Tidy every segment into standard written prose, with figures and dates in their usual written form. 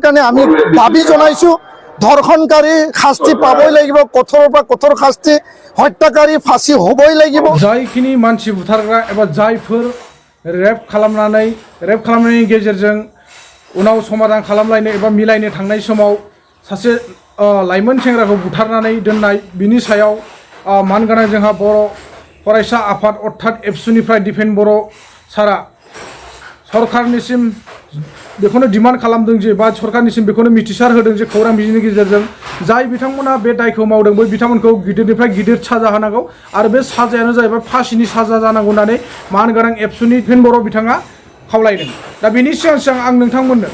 কাৰণে আমি দাবী জনাইছোঁ ধৰ্ষণকাৰী শাস্তি পাবই লাগিব, কঠোৰৰ পৰা কঠোৰ শাস্তি, হত্যাকাৰী ফাঁচি হ'বই লাগিব। जायखिनि मानसि बुथारग्रा एबा जायफोर रेप खालामनायनि गेजेरजों उनाव समाधान खालामलायनो एबा मिलायनो थांनाय समाव सासे लाइमोन सेंग्राखौ बुथारनानै दोननाय बिनि सायाव मानगोनां जोंहा बर' फरायसा आफाद अर्थात एबसुनिफ्राय दिपेन बर' सारा सरकारनिसिम बेखौनो डिमान्ड खालामदों जे बा सरकारनिसिम बेखौनो मिथिसार होदों जे खौरां बिजोंनि गेजेरजों जाय बिथांमोना बे दायखौ मावदों बै बिथांमोनखौ गिदिरनिफ्राय गिदिर साजा होनांगौ आरो बे साजायानो जाहैबाय फासिनि साजा जानांगौ होननानै मानगोनां एबसुनि दिपेन बर' बिथाङा खावलायदों। दा बेनि सिगां सिगां आं नोंथांमोननो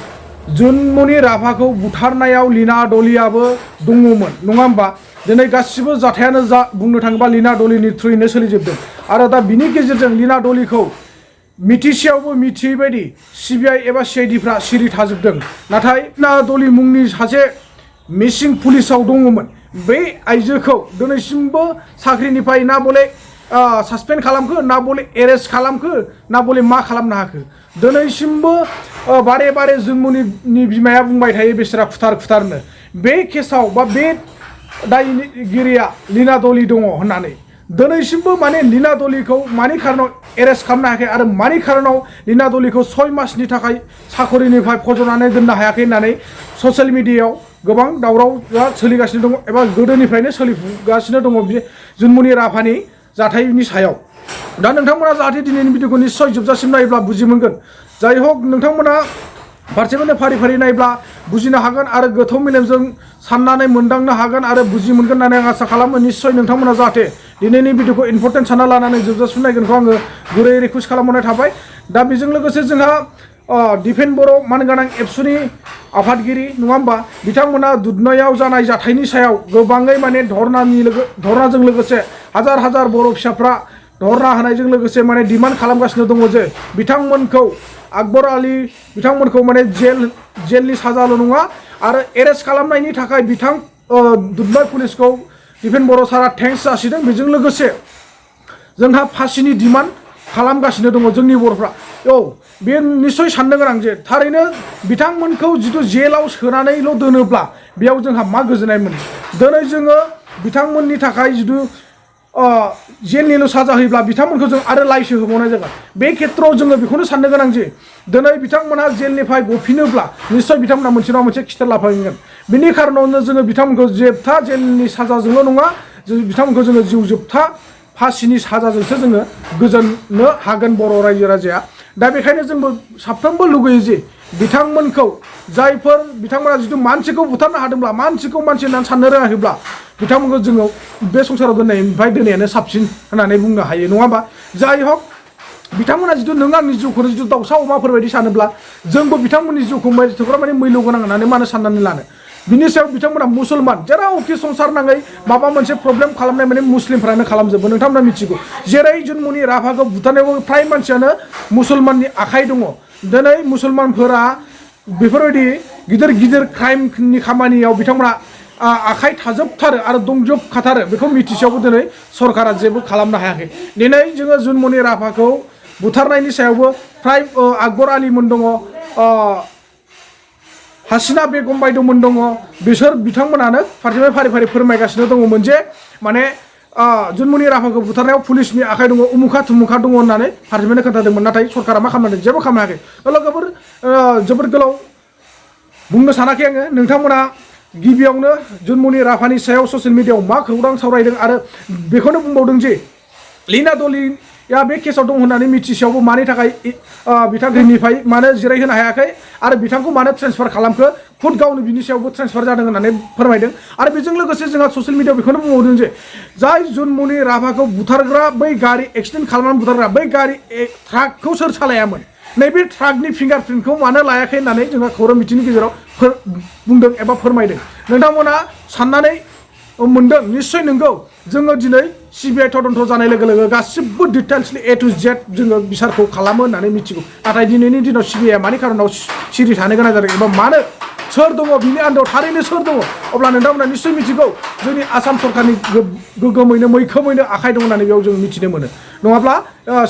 जुनमनि राभाखौ बुथारनायाव लीना डलियाबो दङमोन नङा होमबा? दिनै गासिबो जाथायानो बुंनो थाङोबा लीना डलिनि थ्रुयैनो सोलिजोबदों आरो दा बिनि गेजेरजों लीना डलिखौ मिथिसेयावबो मिथियै बायदि सिबिआइ एबा सिआइडिफ्रा सिरि थाजोबदों। नाथाय लीना डलि मुंनि सासे मिसिं पुलिसाव दङमोन बे आइजोखौ दिनैसिमबो साख्रिनिफ्राय ना बले सासपेन्ड खालामखो ना बले एरेस्ट खालामखो ना बले मा खालामनो हाखो दिनैसिमबो बारे बारे जुनमनिनि बिमाया बुंबाय थायो बेसोरा खुथारनो बे केसाव बा बे दायगिरिया लीना डलि दङ होननानै दिनैसिमबो माने लीना डलिखौ मानि खारनाव एरेस्ट खालामनो हायाखै आरो मानि खारनाव लीना डलिखौ 6 मासनि थाखाय साखरिनिफ्राय फज'नानै दोननो हायाखै होननानै ससियेल मिडियायाव गोबां दावरावआ सोलिगासिनो दङ एबा गोदोनिफ्रायनो सोलिगासिनो दङ बे जुनमनि राभानि जाथायनि सायाव। दा नोंथांमोना जाहाथे दिनैनि भिडिअखौ निस्सय जोबजासिम नायोब्ला बुजि मोनगोन। जाय हक नोंथांमोना फारसेनिफ्राय फारि फारि नायब्ला बुजिनो हागोन आरो गोथौ मेलेमजों साननानै मोनदांनो हागोन आरो बुजि मोनगोन होननानै आं आसा खालामो। निस्सय नोंथांमोना जाहाथे दिनैनि भिडिअखौ इम्परटेन्ट सानना लानानै जोबजासिम नायगोनखौ आङो गुरै रिकुवेस्ट खालामहरनाय थाबाय। दा बेजों लोगोसे जोंहा दिपेन बर' मानगोनां एबसुनि आफादगिरि नङा होमबा बिथांमोना दुधनैयाव जानाय जाथायनि सायाव गोबाङै माने धरनाजों लोगोसे हाजार हाजार बर' फिसाफ्रा धरना होनायजों लोगोसे माने डिमान्ड खालामगासिनो दङ जे बिथांमोनखौ आकबर आली बिथांमोनखौ माने जेलनि साजाल' नङा आरो एरेस्ट खालामनायनि थाखाय दुधनৈ पुलिसखौ दिपेन बर' सारा थेंक्स जासिदों। बेजों लोगोसे जोंहा फासिनि डिमान्ड खालामगासिनो दङ जोंनि बर'फ्रा। बे निस्सय साननो गोनां जे थारैनो बिथांमोनखौ जिथु जेलाव सोनानैल' दोनोब्ला बेयाव जोंहा मा गोजोननाय मोनो। दिनै जोङो बिथांमोननि थाखाय जिथु जेलनिल' साजा होयोब्ला बिथांमोनखौ जों आरो लाइसो होबावनाय जागोन। बे खेत्रआव जोङो बेखौनो साननो गोनां जे दिनै बिथांमोनहा जेलनिफ्राय गफिनोब्ला निस्सय बिथांमोना मोनसे नङा मोनसे खिथेर लाफागोन। बिनि खारनावनो जोङो बिथांमोनखौ जोबथा जेलनि साजाजोंल' नङा बिथांमोनखौ जोङो जिउ जोबथा फासिनि साजाजोंसो जोङो गोजोननो हागोन बर' रायजो राजाया। दा बेखायनो जोंबो साफ्रोमबो लुगैयो जे बिथांमोनखौ जायफोर बिथांमोना जिथु मानसिखौ बुथारनो हादोंब्ला मानसिखौ मानसि होननानै साननो रोङाखैब्ला बिथांमोनखौ जोङो बे संसाराव दोननायानो साबसिन होननानै बुंनो हायो नङा होमबा? जाय हक बिथांमोना जिथु नों आंनि जिउखौनो जिथु दाउसा अमाफोर बायदि सानोब्ला जोंबो बिथांमोननि जिउखौ माने मैल्य गोनां होननानै मानो साननानै लानो। बिनि सायाव बिथांमोना मुसलमान जेरावखि संसार नाङै माबा मोनसे प्रब्लेम खालामनाय माने मुस्लिमफ्रानो खालामजोबो नोंथांमोना मिथिगौ। जेरै जुनमनि राभाखौ बुथारनायाव फ्राय मानसियानो मुसलमाननि आखाइ दङ। दिनै मुसलमानफोरा बेफोरबायदि गिदिर गिदिर क्राइमनि खामानियाव बिथांमोना आखाइ थाजोबथारो आरो दंजोबखाथारो बेखौ मिथिसेयावबो दिनै सरकारा जेबो खालामनो हायाखै। दिनै जोङो जुनमनि राभाखौ बुथारनायनि सायावबो फ्राय आकबर आलीमोन दङ, हासिना बेगम बायद'मोन दङ। बिसोर बिथांमोनानो फारसेनिफ्राय फारि फारि फोरमायगासिनो दङमोन जे माने जुनमनि राभाखौ बुथारनायाव पुलिसनि आखाइ दङ उमुखा थुमुखा दङ होननानै फारसेनिफ्रायनो खोन्थादोंमोन। नाथाय सरकारा मा खालामदों? जेबो खालामनो हायाखै। जोबोर गोलाव बुंनो सानाखै आङो। नोंथांमोना गिबियावनो जुनमनि राभानि सायाव ससियेल मिडियायाव मा खौरां सावरायदों आरो बेखौनो बुंबावदों जे लीना डलिया बे केसाव दं होननानै मिथिसेयावबो मानि थाखाय बिथांनिफ्राय मानो जिरायहोनो हायाखै आरो बिथांखौ मानो ट्रेन्सफार खालामखो खुद गावनो बिनि सायावबो ट्रेन्सफार जादों होननानै फोरमायदों। आरो बेजों लोगोसे जोंहा ससियेल मिडियायाव बेखौनो बुंबावदों जे जाय जुनमनि राभाखौ बुथारग्रा बै गारि एक्सिडेन्ट खालामनानै बुथारग्रा बै गारि ट्राकखौ सोर सालायामोन नैबे ट्राकनि फिंगारप्रिन्टखौ मानो लायाखै होननानै जोंहा खौरां बिथिंनि गेजेराव बुंदों एबा फोरमायदों। नोंथांमोना साननानै मोनदों निस्सय नंगौ। जोङो दिनै सिबिआइ तदन्त जानाय लोगो लोगो गासिबो डिटेल्सलि A to Z जोङो बिसारखौ खालामो होननानै मिथिगौ। नाथाय दिनैनि दिनाव सिबिआइआ मानि खारनाव सिरि थानो गोनां जादों एबा मानो सोर दङ बिनि आन्दोआव थारैनो सोर दङ अब्ला नोंथांमोना निश्चय मिथिगौ जोंनि आसाम सरकारनि गोगोमैनो मैखोमैनो आखाइ दं होननानै बेयाव जों मिथिनो मोनो नङाब्ला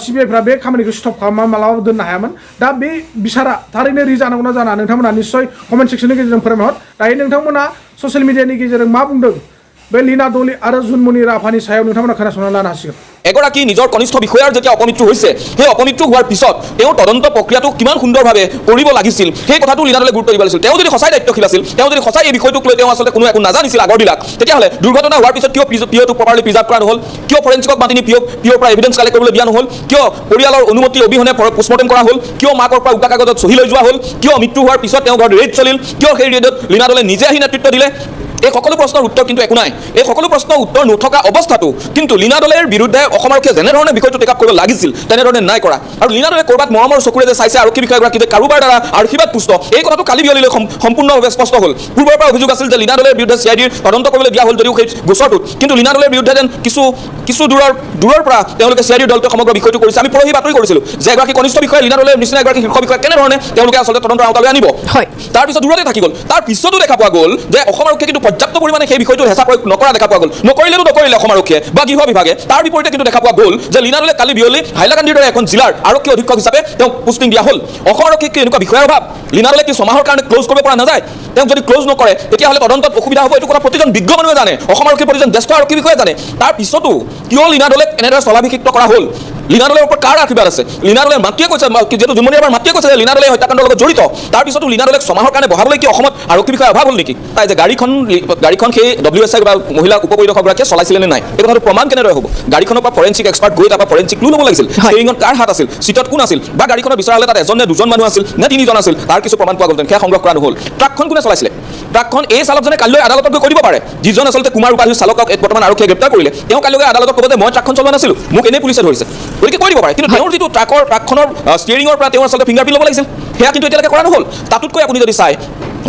सिबिआइफ्रा बे खामानिखौ स्टप खालामना मालाबाबो दोननो हायामोन दा बे बिसारा थारैनो रिजानांगौना जाना नोंथांमोना निश्चय कमेन्ट सेक्सननि गेजेरजों फोरमायहर दायो नोंथांमोना ससियेल मिडियानि गेजेरजों मा बुंदों बे लीना डली आरो जुनमणि राभानि सायाव नोंथांमोना खोनासंना लानो हासिगोन এগৰাকী নিজৰ কনিষ্ঠ বিষয়াৰ যেতিয়া অপমৃত্যু হৈছে সেই অপমৃত্যু হোৱাৰ পিছত তেওঁ তদন্ত প্ৰক্ৰিয়াটো কিমান সুন্দৰভাৱে কৰিব লাগিছিল সেই কথাটো লীনা দলে গুৰুত্ব দিব লাগিছিল তেওঁ যদি সঁচাই দায়িত্বশীল আছিল তেওঁ যদি সঁচাই এই বিষয়টোক লৈ তেওঁ আচলতে কোনো একো নাজানিছিল আগৰবিলাক তেতিয়াহ'লে দুৰ্ঘটনা হোৱাৰ পিছত কিয় পিঅ'টো প্ৰপাৰলি প্ৰিজাৰ্ভ কৰা নহ'ল কিয় ফৰেঞ্চিকক মাতি নি পিঅ'ৰ পৰা এভিডেন্স কালেক্ট কৰিবলৈ দিয়া নহ'ল কিয় পৰিয়ালৰ অনুমতি অবিহনে পোষ্টমৰ্টেম কৰা হ'ল কিয় মাকৰ পৰা উকা কাগজত চহী লৈ যোৱা হ'ল কিয় মৃত্যু হোৱাৰ পিছত তেওঁ ঘৰত ৰেড চলিল কিয় সেই ৰেডত লীনা দলে নিজে আহি নেতৃত্ব দিলে এই সকলো প্ৰশ্নৰ উত্তৰ কিন্তু একো নাই এই সকলো প্ৰশ্নৰ উত্তৰ নথকা অৱস্থাটো কিন্তু লীনা দলেৰ বিৰুদ্ধে অসম আৰক্ষীয়ে যেনেধৰণে বিষয়টো টেক আপ কৰিব লাগিছিল তেনেধৰণে নাই কৰা আৰু লীনা দলে ক'ৰবাত মৰমৰ চকুৰে যে চাইছে আৰক্ষী বিষয়াগৰাকী যে কাৰোবাৰ দ্বাৰা আশীৰ্বাদ পুষ্ট এই কথাটো কালি বিয়লিলৈ সম্পূৰ্ণভাৱে স্পষ্ট হ'ল পূৰ্বৰ পৰা অভিযোগ আছিল যে লীনা দলেৰ বিৰুদ্ধে CIDৰ তদন্ত কৰিবলৈ দিয়া হ'ল যদিও সেই গোচৰটোত কিন্তু লীনা দলেৰ বিৰুদ্ধে যেন কিছু দূৰৰ পৰা তেওঁলোকে CIDৰ দলটোৱে সমগ্ৰ বিষয়টো কৰিছে আমি পৰহি বাতৰি কৰিছিলোঁ যে এগৰাকী কনিষ্ঠ বিষয়া লীনা দলেৰ নিচিনা এগৰাকী শীৰ্ষ বিষয়া কেনেধৰণে তেওঁলোকে আচলতে তদন্তৰ আওতালৈ আনিব তাৰপিছত দূৰতে থাকি গ'ল তাৰ পিছতো দেখা পোৱা গ'ল যে অসম আৰক্ষীয়ে কিন্তু পৰ্যাপ্ত পৰিমাণে সেই বিষয়টো হেঁচা প্ৰয়োগ নকৰা দেখা পোৱা গ'ল নকৰিলে অসম আৰক্ষীয়ে বা গৃহ বিভাগে তাৰ বিপৰীতে কিন্তু দেখা পোৱা গ'ল যে লীনা দলে কালি বিয়লি হাইলাকান্দিৰ দৰে এখন জিলাৰ আৰক্ষী অধীক্ষক হিচাপে তেওঁক পোষ্টিং দিয়া হ'ল অসম আৰক্ষীক এনেকুৱা বিষয়ৰ অভাৱ লীনা দলে কি ছমাহৰ কাৰণে ক্লোজ কৰিব পৰা নাযায় তেওঁক যদি ক্লোজ নকৰে তেতিয়াহ'লে তদন্তত অসুবিধা হ'ব এইটো কথা প্ৰতিজন বিজ্ঞ মানুহে জানে অসম আৰক্ষীৰ প্ৰতিজন জ্যেষ্ঠ আৰক্ষী বিষয়াই জানে তাৰ পিছতো কিয় লীনা দলে এনেদৰে স্থলাভিষিক্ত কৰা হ'ল লীনা দলেৰ ওপৰত কাৰ আশীৰ্বাদ আছে লীনা দলে মাতৃয়ে কৈছে যিহেতু জুমনি এবাৰ মাতৃয়ে কৈছে যে লীনা দলে হত্যাকাণ্ডৰ লগত জড়িত তাৰপিছতো লীনা দলেক ছমাহৰ কাৰণে বহাবলৈ কি অসমত আৰক্ষী বিষয়াৰ অভাৱ হ'ল নেকি তাই যে গাড়ীখন সেই WSI বা মহিলা উপপৰিদৰ্শকগৰাকীয়ে চলাইছিলে নে নাই এই কথাটো প্ৰমাণ কেনেদৰে হ'ব গাড়ীখনৰ পৰা ফৰেঞ্চিক এক্সপাৰ্ট গৈ তাৰপৰা ফৰেঞ্চিক ক্লু ল'ব লাগিছিল ষ্টিয়াৰিঙত কাৰ হাত আছিল চিটত কোন আছিল বা গাড়ীখনৰ বিচৰা হ'লে তাত এজন নে দুজন মানুহ আছিল নে তিনিজন আছিল তাৰ কিছু প্ৰমাণ পোৱা গ'লহেঁতেন সেয়া সংগ্ৰহ কৰা নহ'ল ট্ৰাকখন কোনে চলাইছিলে ট্ৰাকখন এই চালকজনে কালিলৈ আদালতত গৈ কৰিব পাৰে যিজন আচলতে কুমাৰ উপাধিৰ চালকক বৰ্তমান আৰক্ষীয়ে গ্ৰেপ্তাৰ কৰিলে তেওঁ কালিলৈ আদালতত ক'ব যে মই ট্ৰাকখন চলোৱা নাছিলোঁ মোক এনেই পুলিচে ধৰিছে গতিকে কৈ দিব পাৰে কিন্তু তেওঁৰ যিটো ট্ৰাকখনৰ ষ্টিয়াৰিঙৰ পৰা তেওঁৰ আচলতে ফিংগাৰপ্ৰিণ্ট ল'ব লাগিছিল সেয়া কিন্তু এতিয়ালৈকে কৰা নহ'ল তাতোতকৈ আপুনি যদি চাই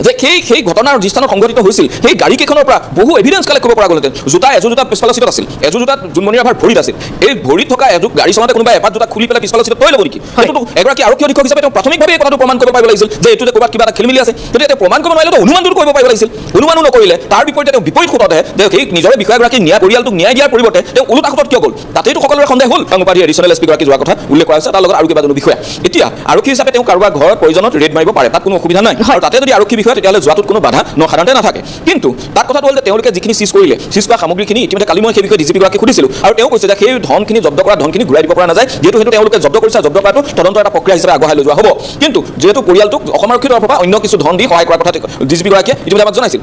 যে সেই ঘটনাৰ যি স্থানত সংঘটিত হৈছিল সেই গাড়ীকেইখনৰ পৰা বহু এভিডেন্স কালেক্ট কৰিব পৰা গ'লহেঁতেন এযোৰ জোতা পিছফালৰ চিটত আছিল এযোৰ জোতাত জুনমণি ৰাভাৰ ভৰিত আছিল এই ভৰিত থকা এযোৰ গাড়ী চলাওঁতে কোনোবাই এপাত জোতা খুলি পেলাই পিছফালৰ চিটত থৈ ল'ব নেকি সেইটোতো এগৰাকী আৰক্ষী অধীক্ষক হিচাপে তেওঁ প্ৰাথমিকভাৱে এই কথাটো প্ৰমাণ কৰিব পাৰিব লাগিছিল যে এইটোতে ক'ৰবাত কিবা এটা খেলিমেলি আছে কিন্তু এতিয়া প্ৰমাণ কৰিব নোৱাৰিলেতো অনুমানটো কৰিব পাৰিব লাগিছিল অনুমানো নকৰিলে তাৰ বিপৰীতে তেওঁ বিপৰীত সোঁততে যে সেই নিজৰে বিষয়াগৰাকী পৰিয়ালটোক ন্যায় দিয়াৰ পৰিৱৰ্তে তেওঁ ওলোটা সোঁতত কিয় গ'ল তাতেইতো সকলোৰে সন্দেহ হ'ল উপাধি এডিশ্যনেল SP গৰাকী যোৱাৰ কথা উল্লেখ কৰা হৈছে তাৰ লগত আৰু কেইবাজনো বিষয়া এতিয়া আৰক্ষী হিচাপে তেওঁ কাৰোবাৰ ঘৰৰ প্ৰয়োজনত ৰেড মাৰিব পাৰে তাত কোনো অসুবিধা নাই আৰু তাতে যদি আৰক্ষী বিষয়া তেতিয়াহ'লে যোৱাটোত কোনো বাধা সাধাৰণতে নাথাকে কিন্তু তাত কথাটো হ'ল যে তেওঁলোকে যিখিনি চিজ কৰিলে চিজ কৰা সামগ্ৰীখিনি ইতিমধ্যে কালি মই সেই বিষয়ে DGP গৰাকীক সুধিছিলোঁ আৰু তেওঁ কৈছে যে সেই ধনখিনি জব্দ কৰা ধনখিনি ঘূৰাই দিব পৰা নাযায় যিহেতু সেইটো তেওঁলোকে জব্দ কৰিছে জব্দ কৰাটো তদন্তৰ এটা প্ৰক্ৰিয়া হিচাপে আগবঢ়াই লৈ যোৱা হ'ব কিন্তু যিহেতু পৰিয়ালটোক অসম আৰক্ষীৰ তৰফৰ পৰা অন্য কিছু ধন দি সহায় কৰাৰ কথা DGP গৰাকীয়ে ইতিমধ্যে আমাক জনাইছিল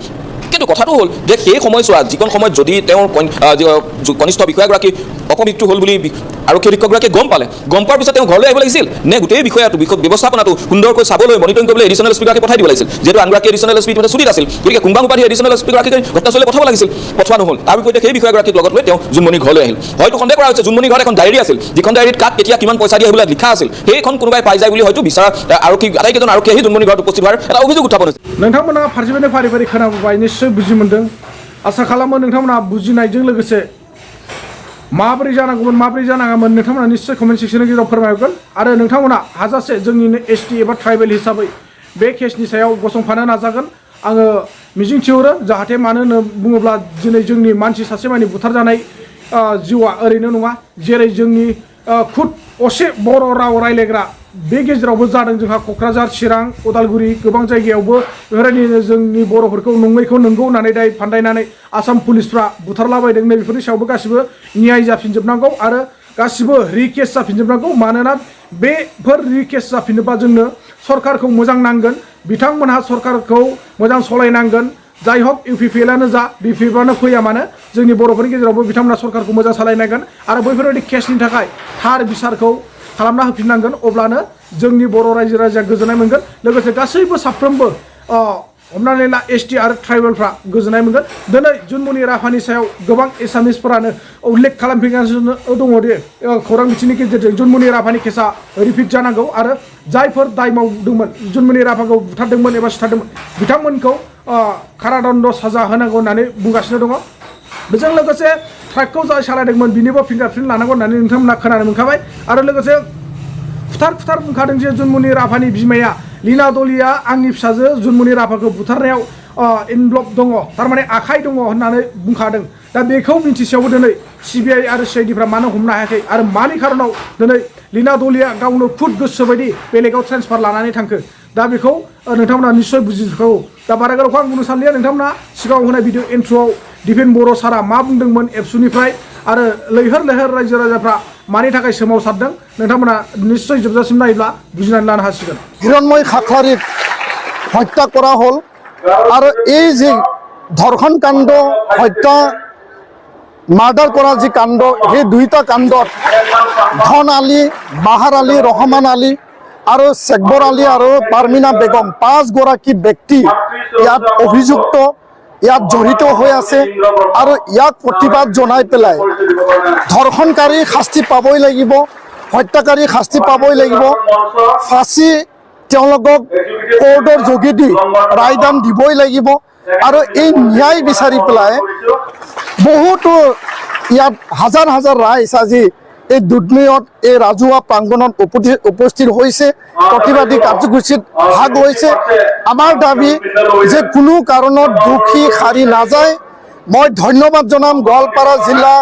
কিন্তু কথাটো হ'ল যে সেই সময়ছোৱাত যিকণ সময়ত যদি তেওঁৰ কনিষ্ঠ বিষয়াগৰাকী অপমৃত্যু হ'ল বুলি আৰক্ষী অধীক্ষকগৰাকীয়ে গম পোৱাৰ পিছত তেওঁ ঘৰলৈ আহিব লাগিছিল নে গোটেই বিষয়টো ব্যৱস্থাপনাটো সুন্দৰকৈ চাবলৈ মনিটৰিং কৰিবলৈ এডিশ্যনেল SP গৰাকীক পঠাই দিব লাগিছিল যিহেতু আনগৰাকী এডিশ্যনেল SP ছুটিত আছিল গতিকে কুম্বাং উপাধি এডিশ্যনেল SP গৰাকীক ঘটনাস্থলীলৈ পঠাব লাগিছিল পঠোৱা নহ'ল তাৰ বিপৰীতে সেই বিষয়াগৰাকীক লগত লৈ তেওঁ জুনমণিৰ ঘৰলৈ আহিল হয়তো সন্দেহ কৰা হৈছে জুনমণিৰ ঘৰত এখন ডায়েৰী আছিল যিখন ডায়েৰীত কাক কেতিয়া কিমান পইচা দিয়ে সেইবিলাক লিখা আছিল সেইখন কোনোবাই পাই যায় বুলি হয়তো বিচাৰা আটাইকেইজন আৰক্ষী আহি জুনমণিৰ ঘৰত উপস্থিত হোৱাৰ এটা অভিযোগ উত্থাপন হৈছে नोंथांमोना फारसेनिफ्राय फारि फारि खोनाबोबाय निश्चय बुजि मोनदों आसा खालामो नोंथांमोना बुजिनायजों लोगोसे माबोरै जानांगौमोन माबोरै जानाङामोन नोंथांमोना निश्चय कमेन्ट सेक्सननि गेजेराव फोरमायहरगोन आरो नोंथांमोना हाजासे जोंनिनो ST एबा ट्राइबेल हिसाबै बे केसनि सायाव गसंफानो नाजागोन आङो मिजिंथिहरो जाहाथे मानो होनना बुङोब्ला दिनै जोंनि मानसि सासे मानि बुथारजानाय जिउआ ओरैनो नङा जेरै जोंनि खुद असे बर' राव रायलायग्रा बे गेजेरावबो जादों जोंहा क'क्राझार चिरां उदालगुरि गोबां जायगायावबो बेफोरबायदिनो जोंनि बर'फोरखौ नङैखौ नंगौ होननानै दाय फान्दायनानै आसाम पुलिसफ्रा बुथारलाबायदों नै बेफोरनि सायावबो गासिबो न्याय जाफिनजोबनांगौ आरो गासिबो रिकेस जाफिनजोबनांगौ मानोना बेफोर रिकेस जाफिनोबा जोंनो सरकारखौ मोजां नांगोन बिथांमोनहा सरकारखौ मोजां सलायनांगोन जाय हक UPPLआनो जा BPPआनो फैया मानो जोंनि बर'फोरनि गेजेरावबो बिथांमोना सरकारखौ मोजां सालायनांगोन आरो बैफोरबायदि केसनि थाखाय थार बिसारखौ खालामना होफिननांगोन अब्लानो जोंनि बर' रायजो राजाया गोजोननाय मोनगोन लोगोसे गासैबो साफ्रोमबो हमनानै ला ST आरो ट्राइबेलफ्रा गोजोननाय मोनगोन दिनै जुनमणि राभानि सायाव गोबां एसामिसफोरानो उल्लेख खालामफिनगासिनो दङ दि खौरां बिथिंनि गेजेरजों जुनमणि राभानि केसा रिपिट जानांगौ आरो जायफोर दाय मावदोंमोन जुनमणि राभाखौ बुथारदोंमोन एबा सिथारदोंमोन बिथांमोनखौ कारादण्ड साजा होनांगौ होननानै बुंगासिनो दङ बेजों लोगोसे ट्राकखौ जाय सालायदोंमोन बिनिबो फिंगारप्रिन्ट लानांगौ होननानै नोंथांमोना खोनानो मोनखाबाय आरो लोगोसे फुथार बुंखादों जे जुनमणि राभानि बिमाया लीना दलिया आंनि फिसाजो जुनमुनि राभाखौ बुथारनायाव इनभल्भ दङ थारमाने आखाइ दङ होननानै बुंखादों दा बेखौ मिन्थिसेयावबो दिनै सिबिआइ आरो सिआइडिफ्रा मानो हमनो हायाखै आरो मानि खारनाव दिनै लीना दलिया गावनो खुद गोसो बायदि बेलेगाव ट्रेन्सफार लानानै थांखो दा बेखौ नोंथांमोना निश्चय बुजिजोबखागौ दा बारागारावखौ आं बुंनो सानलिया नोंथांमोना सिगाङाव होनाय भिडिअ इन्ट्र'आव दिपेन बर' सारा मा बुंदोंमोन एबसुनिफ्राय आरो लैहोर लैहोर रायजो राजाफ्रा मानि थाखाय सोमावसारदों नोंथांमोना निश्चय जोबजासिम नायोब्ला बुजिनानै लानो हासिगोन হিরণময় খাখলারিক হত্যা করা হল আর এই যে ধর্ষণ কাণ্ড হত্যা মার্ডার করা যে কাণ্ড সেই দুইটা কাণ্ডত ধন আলী বাহার আলী রহমান আলী আৰু শেখবৰ আলী আৰু পাৰমিনা বেগম 5 গৰাকী ব্যক্তি ইয়াত অভিযুক্ত ইয়াত জড়িত হৈ আছে আৰু ইয়াক প্ৰতিবাদ জনাই পেলাই ধৰ্ষণকাৰী শাস্তি পাবই লাগিব হত্যাকাৰী শাস্তি পাবই লাগিব ফাঁসি তেওঁলোকক কোৰ্টৰ যোগেদি ৰায়দান দিবই লাগিব আৰু এই ন্যায় বিচাৰি পেলাই বহুতো ইয়াত হাজাৰ হাজাৰ ৰাইজ আজি এই দুধনৈত এই ৰাজহুৱা প্ৰাংগণত উপস্থিত হৈছে প্ৰতিবাদী কাৰ্যসূচীত ভাগ লৈছে আমাৰ দাবী যে কোনো কাৰণত দোষী সাৰি নাযায় মই ধন্যবাদ জনাম গোৱালপাৰা জিলা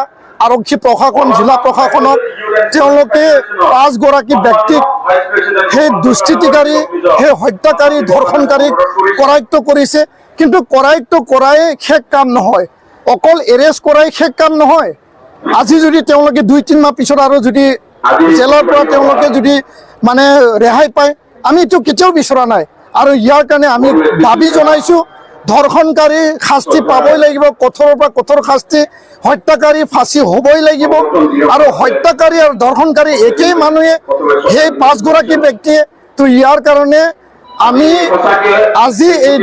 আৰক্ষী প্ৰশাসন জিলা প্ৰশাসনক তেওঁলোকে 5 গৰাকী ব্যক্তিক সেই দুষ্কৃতিকাৰী সেই হত্যাকাৰী ধৰ্ষণকাৰীক কৰায়ত্ব কৰিছে কিন্তু কৰায়ত্ব কৰাই শেষ কাম নহয় অকল এৰেষ্ট কৰাই শেষ কাম নহয় আজি যদি তেওঁলোকে 2-3 মাহ পিছত আৰু যদি জেলৰ পৰা তেওঁলোকে যদি মানে ৰেহাই পায় আমি এইটো কেতিয়াও বিচৰা নাই আৰু ইয়াৰ কাৰণে আমি দাবী জনাইছো ধৰ্ষণকাৰী শাস্তি পাবই লাগিব কঠোৰৰ পৰা কঠোৰ শাস্তি হত্যাকাৰী ফাঁসি হ'বই লাগিব আৰু হত্যাকাৰী আৰু ধৰ্ষণকাৰী একেই মানুহে সেই 5 গৰাকী ব্যক্তিয়ে তো ইয়াৰ কাৰণে আমি আজি এই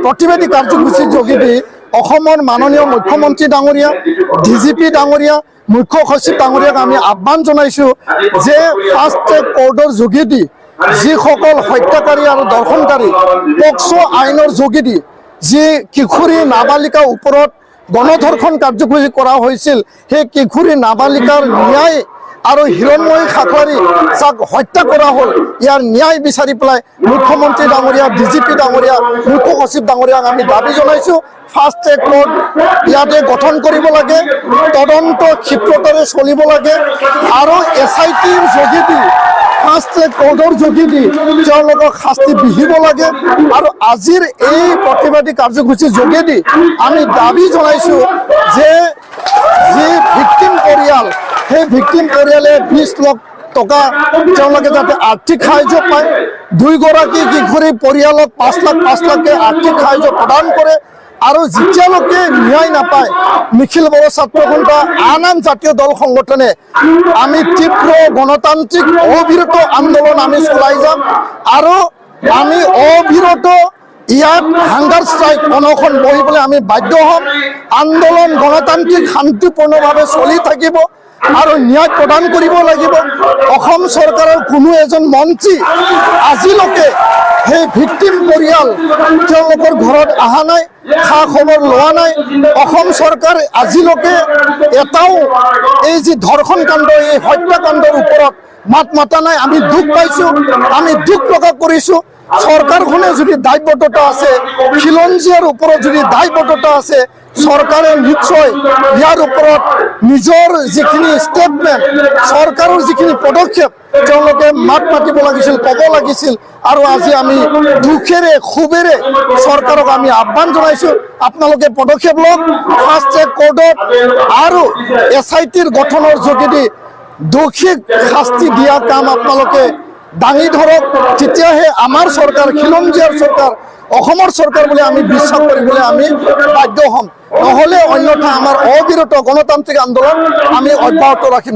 প্ৰতিবাদী কাৰ্যসূচীৰ যোগেদি অসমৰ মাননীয় মুখ্যমন্ত্ৰী ডাঙৰীয়া ডিজিপি ডাঙৰীয়া মুখ্য সচিব ডাঙৰীয়াক আমি আহ্বান জনাইছো যে ফাষ্ট ট্ৰেক কোৰ্টৰ যোগেদি যিসকল হত্যাকাৰী আৰু ধৰ্ষণকাৰী পক্সো আইনৰ যোগেদি যি কিশোৰী নাবালিকাৰ ওপৰত গণধৰ্ষণ কাৰ্যসূচী কৰা হৈছিল সেই কিশোৰী নাবালিকাৰ ন্যায় আৰু হিৰণময়ী খাখলাৰী যাক হত্যা কৰা হ'ল ইয়াৰ ন্যায় বিচাৰি পেলাই মুখ্যমন্ত্ৰী ডাঙৰীয়া ডিজিপি ডাঙৰীয়া মুখ্য সচিব ডাঙৰীয়াক আমি দাবী জনাইছো ফাষ্ট ট্ৰেক কোৰ্ট ইয়াতে গঠন কৰিব লাগে তদন্ত ক্ষিপ্ৰতাৰে চলিব লাগে আৰু SITৰ যোগেদি ফাষ্ট ট্ৰেক কোৰ্টৰ যোগেদি তেওঁলোকক শাস্তি বিহিব লাগে আৰু আজিৰ এই প্ৰতিবাদী কাৰ্যসূচীৰ যোগেদি আমি দাবী জনাইছো যে যি ভিক্টিম পৰিয়াল সেই ভিক্টিম পৰিয়ালে 20 লাখ টকা তেওঁলোকে যাতে আৰ্থিক সাহায্য পায় 2 গৰাকী কিশোৰী পৰিয়ালক 5 লাখকে আৰ্থিক সাহায্য প্ৰদান কৰে আৰু যেতিয়ালৈকে ন্যায় নাপায় নিখিল বড়ো ছাত্ৰ সন্থা আন জাতীয় দল সংগঠনে আমি তীব্ৰ গণতান্ত্ৰিক অবিৰত আন্দোলন আমি চলাই যাম আৰু আমি অবিৰত ইয়াত হাংগাৰ ষ্ট্ৰাইক অনশন বহিবলৈ আমি বাধ্য হ'ম আন্দোলন গণতান্ত্ৰিক শান্তিপূৰ্ণভাৱে চলি থাকিব আৰু ন্যায় প্ৰদান কৰিব লাগিব অসম চৰকাৰৰ কোনো এজন মন্ত্ৰী আজিলৈকে সেই ভিক্টিম পৰিয়াল তেওঁলোকৰ ঘৰত অহা নাই খা খবৰ লোৱা নাই অসম চৰকাৰ আজিলৈকে এটাও এই যি ধৰ্ষণ কাণ্ড এই হত্যাকাণ্ডৰ ওপৰত মাত মাতা নাই আমি দুখ পাইছো আমি দুখ প্ৰকাশ কৰিছো চৰকাৰখনে যদি দায়বদ্ধতা আছে খিলঞ্জীয়াৰ ওপৰত যদি দায়বদ্ধতা আছে চৰকাৰে নিশ্চয় ইয়াৰ ওপৰত নিজৰ যিখিনি ষ্টেটমেণ্ট চৰকাৰৰ যিখিনি পদক্ষেপ তেওঁলোকে মাত মাতিব লাগিছিল ক'ব লাগিছিল আৰু আজি আমি দুখেৰে ক্ষোভেৰে চৰকাৰক আমি আহ্বান জনাইছো আপোনালোকে পদক্ষেপ লওক ফাষ্ট ট্ৰেক কোৰ্টত আৰু SITৰ গঠনৰ যোগেদি দোষীক শাস্তি দিয়া কাম আপোনালোকে দাঙি ধৰক তেতিয়াহে আমাৰ চৰকাৰ খিলঞ্জীয়াৰ চৰকাৰ অসমৰ চৰকাৰ বুলি আমি বিশ্বাস কৰিবলৈ আমি বাধ্য হ'ম নহ'লে অন্যথা আমাৰ অবিৰত গণতান্ত্ৰিক আন্দোলন আমি অব্যাহত ৰাখিম